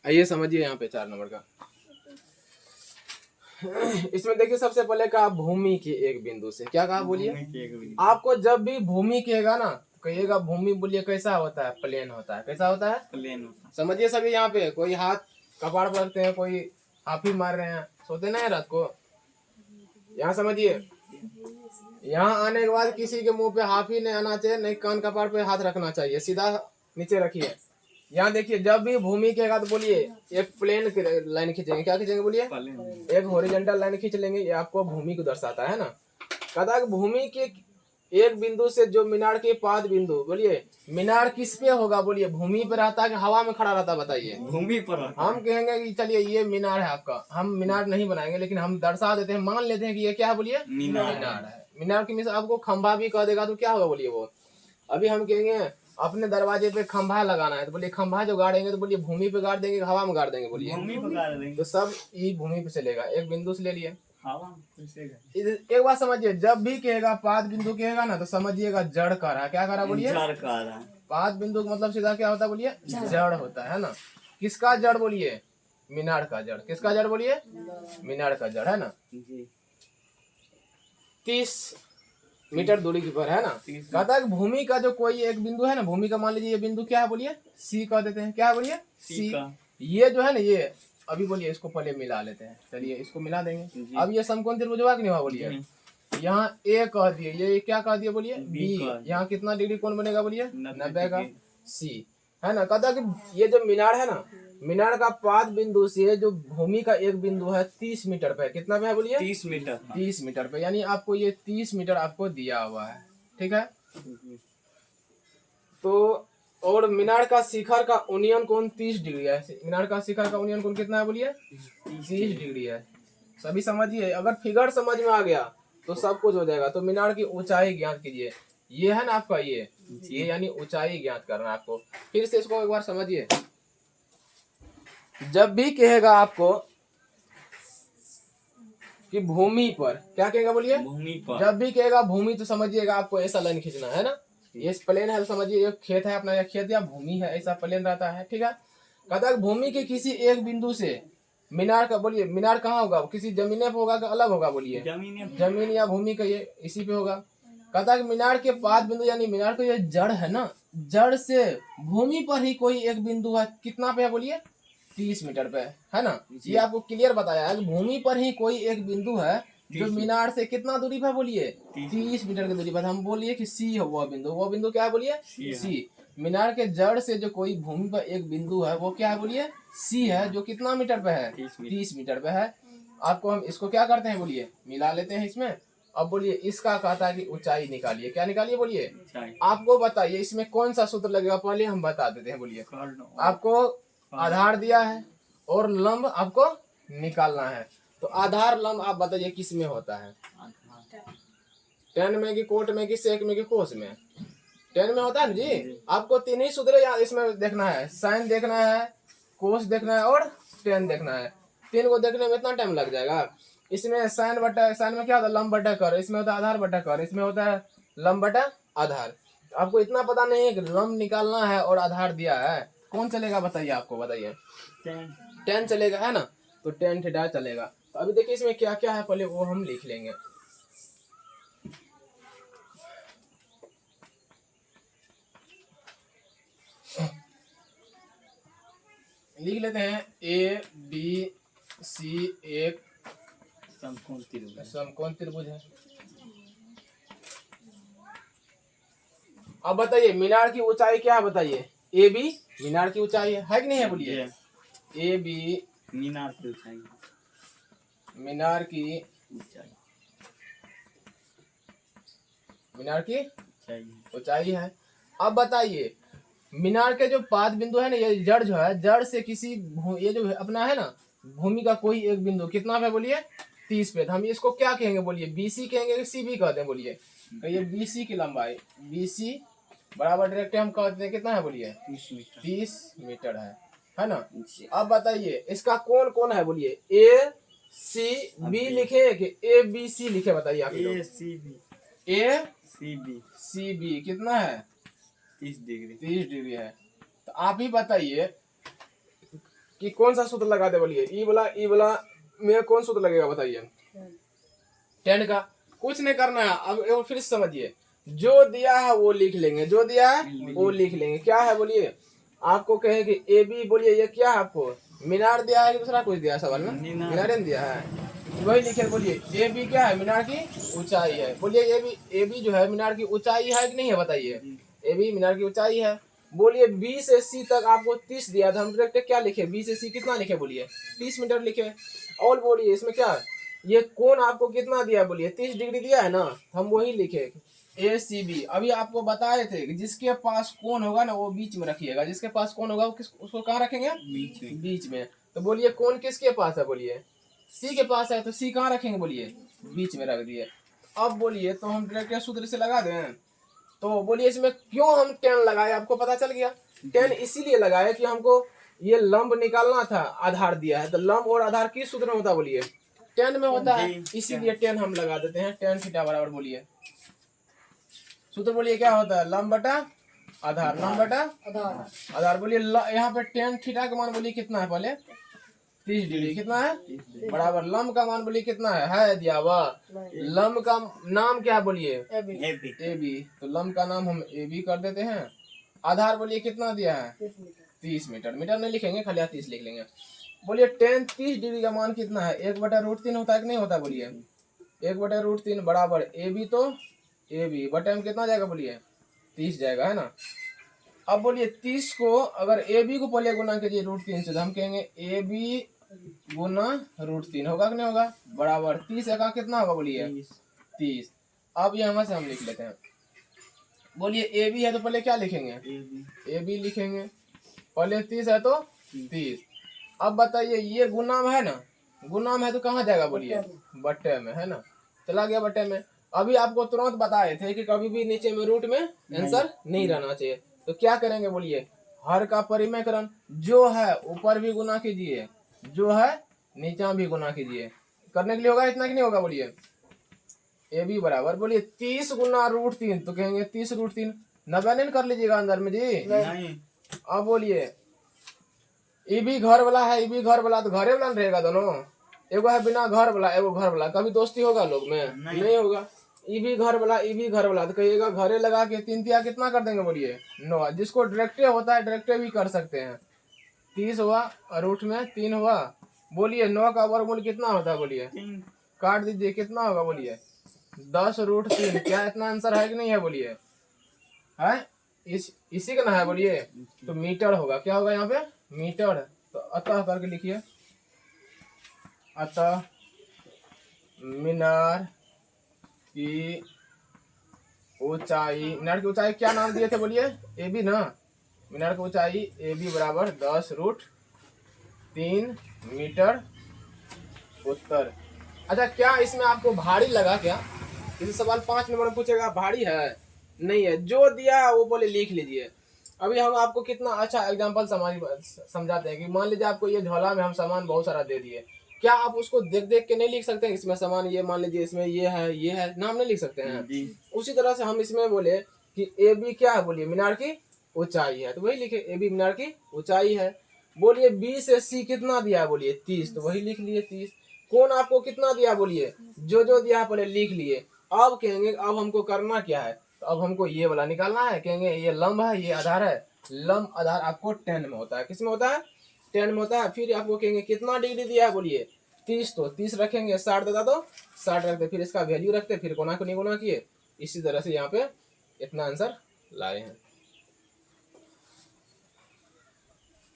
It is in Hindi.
आइए समझिए यहाँ पे 4 नंबर का। इसमें देखिए सबसे पहले कहा भूमि के एक बिंदु से, क्या कहा बोलिए। आपको जब भी भूमि कहेगा ना कहिएगा भूमि, बोलिए कैसा होता है, प्लेन होता है। कैसा होता है, प्लेन होता है। समझिए सभी यहाँ पे कोई हाथ कपाड़ पर रखते हैं, कोई हाफी मार रहे हैं, सोते नहीं रात को। यहाँ समझिए, यहाँ आने के बाद किसी के मुंह पे हाफी नहीं आना चाहिए, नहीं कान कपाड़ पे हाथ रखना चाहिए, सीधा नीचे रखिए। यहाँ देखिए जब भी भूमि कहेगा तो बोलिए एक प्लेन लाइन खींचेंगे, क्या खींचेंगे बोलिए, एक हॉरिजॉन्टल लाइन खींच लेंगे, ये आपको भूमि को दर्शाता है ना। कहता है भूमि के एक बिंदु से जो मीनार के पाद बिंदु, बोलिए मीनार किस पे होगा, बोलिए भूमि पे रहता है कि हवा में खड़ा रहता है, बताइए। भूमि पर। हम कहेंगे कि चलिए ये मीनार है आपका, हम मीनार नहीं बनाएंगे लेकिन हम दर्शा देते हैं, मान लेते हैं कि ये क्या है बोलिए, मीनार है। मीनार की मिसाल आपको खंभा भी कह देगा तो क्या होगा बोलिए वो। अभी हम कहेंगे अपने दरवाजे पे खंभा लगाना है तो बोलिए खंभा जो गाड़ेंगे तो बोलिए भूमि पे गाड़ देंगे, हवा में गाड़ देंगे, बोलिए भूमि पे गाड़ देंगे। तो सब ये भूमि पे चलेगा, एक बिंदु से ले लिए। एक बात समझिए, जब भी कहेगा पाद बिंदु कहेगा ना तो समझिएगा जड़ कर रहा है, क्या कर रहा बोलिए, जड़ कर रहा है। पाद बिंदु का मतलब सीधा क्या होता है बोलिए, जड़ होता है ना। किसका जड़ बोलिए, मीनार का जड़। किसका जड़ बोलिए, मीनार का जड़ है ना। 30 मीटर दूरी के पर है ना। कहता है भूमि का जो कोई एक बिंदु है ना, भूमि का मान लीजिए ये बिंदु क्या है बोलिए, सी कह देते हैं, क्या है बोलिए, सी। ये जो है ना ये अभी बोलिए इसको पहले मिला लेते हैं, चलिए इसको मिला देंगे। अब ये समकोण त्रिभुज हुआ कि नहीं हुआ बोलिए। यहाँ ए कह दिए, ये क्या कह दिए बोलिए, बी। यहाँ कितना डिग्री कोण बनेगा बोलिए, 90 का, सी है ना। कहता है कि ये जो मीनार है ना, मीनार का पाद बिंदु से जो भूमि का एक बिंदु है 30 मीटर पे, कितना पे है बोलिए, 30 मीटर। 30 मीटर पे, यानी आपको ये 30 मीटर आपको दिया हुआ है, ठीक है। तो और मीनार का शिखर का उन्नयन कोण 30 डिग्री है। मीनार का शिखर का उन्नयन कोण कितना है बोलिए, 30 डिग्री है। सभी समझिए, अगर फिगर समझ में आ गया तो सब कुछ हो जाएगा। तो मीनार की ऊंचाई ज्ञात कीजिए, ये है ना आपका ये यानी ऊंचाई ज्ञात करना है आपको। फिर से इसको एक बार समझिए, जब भी कहेगा आपको कि भूमि पर, क्या कहेगा बोलिए, भूमि पर। जब भी कहेगा भूमि तो समझिएगा आपको ऐसा लाइन खींचना है ना। ये प्लेन है तो समझिए एक खेत है अपना, या खेत या भूमि है, ऐसा प्लेन रहता है, ठीक है। कहता है भूमि के किसी एक बिंदु से मीनार का, बोलिए मीनार कहाँ होगा, किसी जमीन पे होगा कि अलग होगा बोलिए, जमीन या भूमि का ये इसी पे होगा। कहता है मीनार के पाद बिंदु यानी मीनार का ये जड़ है ना, जड़ से भूमि पर ही कोई एक बिंदु है, कितना पे है बोलिए, 30 मीटर पे है ना। ये आपको क्लियर बताया है कि भूमि पर ही कोई एक बिंदु है जो मीनार से कितना दूरी पर बोलिए, 30 मीटर की दूरी पर। हम बोलिए कि सी है वो बिंदु, वो बिंदु क्या है बोलिए, सी। मीनार के जड़ से जो कोई भूमि पर एक बिंदु है वो क्या है बोलिए, सी है, जो कितना मीटर पे है, 30 मीटर पे है। आपको हम इसको क्या करते हैं बोलिए, मिला लेते हैं इसमें। अब बोलिए इसका कहता है कि ऊंचाई निकालिए, क्या निकालिए बोलिए, आपको बताइए इसमें कौन सा सूत्र लगेगा, पहले हम बता देते हैं। बोलिए आपको आधार दिया है और लंब आपको निकालना है, तो आधार लंब आप बताइए किस में होता है, 10 में कि कोट में कि सेक में कि कोस में, 10 में होता है ना जी। आपको 3 ही सूत्र याद इसमें देखना है, साइन देखना है, कोस देखना है और 10 देखना है। 3 को देखने में इतना टाइम लग जाएगा। इसमें साइन बटा, साइन में क्या होता है, लंब बटा कर, इसमें होता है आधार बटा कर, इसमें होता है लंब बटा आधार। आपको इतना पता नहीं है कि लंब निकालना है और आधार दिया है, कौन चलेगा बताइए, आपको बताइए, 10 चलेगा है ना। तो 10 थीटा चलेगा। तो अभी देखिए इसमें क्या क्या है, पहले वो हम लिख लेंगे। लिख लेते हैं ए बी सी एक समकोण त्रिभुज है। अब बताइए मीनार की ऊंचाई क्या है बताइए, ए बी मीनार की ऊंचाई है कि नहीं है बोलिए, ए बी मीनार की ऊंचाई, मीनार की ऊंचाई, मीनार की ऊंचाई है। अब बताइए मीनार के जो पाद बिंदु है ना, ये जड़ जो है, जड़ से किसी ये जो अपना है ना भूमि का कोई एक बिंदु कितना पे बोलिए, 30 पे। हम इसको क्या कहेंगे बोलिए, बीसी कहेंगे कि सी बी कहते हैं बोलिए। तो ये बीसी की लंबाई, बीसी बराबर डायरेक्ट हम कहते हैं कितना है बोलिए, 30 मीटर है ना। अब बताइए इसका कौन कौन है बोलिए, ए सी बी लिखे कि ए बी सी लिखे, बताइए आप। ए सी बी कितना है, 30 डिग्री है। तो आप ही बताइए कि कौन सा सूत्र लगा दे बोलिए, ई वाला में कौन सूत्र लगेगा बताइए, 10 का। कुछ नहीं करना है, अब एक फिर से समझिए, जो दिया है वो लिख लेंगे, जो दिया है वो लिख लेंगे। क्या है बोलिए, आपको कहे कि ए बी, बोलिए ये क्या है, आपको मीनार दिया है कि दूसरा कुछ दिया है सवाल में, मीनार दिया है, वही लिखे। बोलिए ए बी क्या है, मीनार की ऊंचाई है। बोलिए ए बी जो है मीनार की ऊंचाई है कि नहीं है बताइए, ए बी मीनार की ऊंचाई है। बोलिए बी से सी तक आपको 30 दिया था, हम डायरेक्ट क्या लिखे, बी से सी कितना लिखे बोलिए, 30 मीटर लिखे। और बोलिए इसमें क्या, ये कोण आपको कितना दिया बोलिए, 30 डिग्री दिया है ना, हम वही लिखे ए सी बी। अभी आपको बताए थे कि जिसके पास कोण होगा ना वो बीच में रखिएगा, जिसके पास कोण होगा वो उसको कहाँ रखेंगे, बीच में। तो बोलिए कोण किसके पास है, बोलिए सी के पास है, तो सी कहाँ रखेंगे बोलिए, बीच में रख दिए। अब बोलिए तो हम डायरेक्ट सूत्र से लगा दें, तो बोलिए इसमें क्यों हम 10 लगाए, आपको पता चल गया। 10 इसीलिए लगाए कि हमको ये लंब निकालना था, आधार दिया है, तो लंब और आधार किस सूत्र में होता है बोलिए, 10 में होता है, इसीलिए 10 हम लगा देते हैं। tan थीटा बराबर बोलिए सूत्र, बोलिए क्या होता है, लंब बटा आधार, लंब बटा आधार। बोलिए यहाँ पे tan थीटा का मान बोलिए कितना है, पहले 30 डिग्री कितना है बराबर, लंब का मान बोलिए कितना है दिया हुआ, लंब का नाम क्या है बोलिए, ए बी, तो लंब का नाम हम ए बी कर देते हैं। आधार बोलिए कितना दिया है, 30 मीटर, मीटर नहीं लिखेंगे खाली 30 लिख लेंगे। बोलिए tan 30 डिग्री का मान कितना है, 1/√3 होता है कि नहीं होता, बोलिए 1/√3 बराबर ए बी, तो ए बी बटे में कितना जाएगा बोलिए, 30 जाएगा, है ना। अब बोलिए 30 को अगर ए बी को पहले गुना कीजिए √3 से, तो हम कहेंगे ए बी गुना √3 होगा कि नहीं होगा, बराबर 30 का कितना होगा बोलिए 30। अब यहाँ से हम लिख लेते हैं, बोलिए ए बी है तो पहले क्या लिखेंगे, ए बी लिखेंगे, पहले 30 है तो 30। अब बताइए ये गुनाम है ना, गुनाम है तो कहाँ जाएगा बोलिए, बट्टे में, है ना, चला गया बट्टे में। अभी आपको तुरंत बताए थे कि कभी भी नीचे में रूट में आंसर नहीं रहना चाहिए, तो क्या करेंगे बोलिए, हर का परिमेयकरण, जो है ऊपर भी गुना कीजिए, जो है नीचे भी गुना कीजिए, करने के लिए होगा इतना कि नहीं होगा बोलिए, ए बी बराबर बोलिए 30 गुना √3, तो कहेंगे 30 √3, 90 नहीं कर लीजिएगा अंदर में जी नहीं। अब बोलिए ई भी घर वाला है, ई भी घर वाला, तो घरे वाला रहेगा दोनों, एगो है बिना घर वाला, एगो घर वाला, कभी दोस्ती होगा लोग में, नहीं होगा। ई भी घर वाला, ई भी घर वाला, तो कहिएगा घरे लगा के 3 तिया कितना कर देंगे बोलिए 9। जिसको डायरेक्टे होता है डायरेक्टे भी कर सकते हैं, 30 हुआ और रूट में 3 हुआ। बोलिए 9 का वर्गमूल कितना होता है बोलिए, काट दीजिए कितना होगा बोलिए 10√3। क्या इतना आंसर है कि नहीं है बोलिए, है इसी का ना है बोलिए, तो मीटर होगा, क्या होगा यहाँ पे मीटर। तो अतः करके लिखिए, अतः मीनार की ऊंचाई, मीनार की ऊंचाई क्या नाम दिए थे बोलिए, ए बी ना, मीनार की ऊंचाई ए बी बराबर 10√3 मीटर उत्तर। अच्छा क्या इसमें आपको भारी लगा क्या, इसे सवाल 5 नंबर में पूछेगा, भारी है नहीं है, जो दिया वो बोले लिख लीजिए। अभी हम आपको कितना अच्छा एग्जांपल समझाते हैं कि मान लीजिए आपको ये झोला में हम सामान बहुत सारा दे दिए, क्या आप उसको देख देख के नहीं लिख सकते हैं, इसमें सामान ये मान लीजिए इसमें ये है नाम नहीं लिख सकते हैं। उसी तरह से हम इसमें बोले कि ए बी क्या है बोलिए, मीनार की ऊंचाई है, तो वही लिखे ए बी मीनार की ऊंचाई है। बोलिए बी से सी कितना दिया है बोलिए 30, तो वही लिख लिए 30। कौन आपको कितना दिया बोलिए, जो दिया पहले लिख लिए। अब कहेंगे अब हमको करना क्या है, तो अब हमको ये वाला निकालना है, कहेंगे ये लंब है ये आधार है, लंब आधार आपको 10 में होता है, किस में होता है 10 में होता है। फिर आपको कहेंगे कितना डिग्री दिया है बोलिए 30, तो 30 रखेंगे, 60 देता तो 60 रखते, फिर इसका वैल्यू रखते, फिर गुना को नहीं गुना किए, इसी तरह से यहाँ पे इतना आंसर लाए हैं।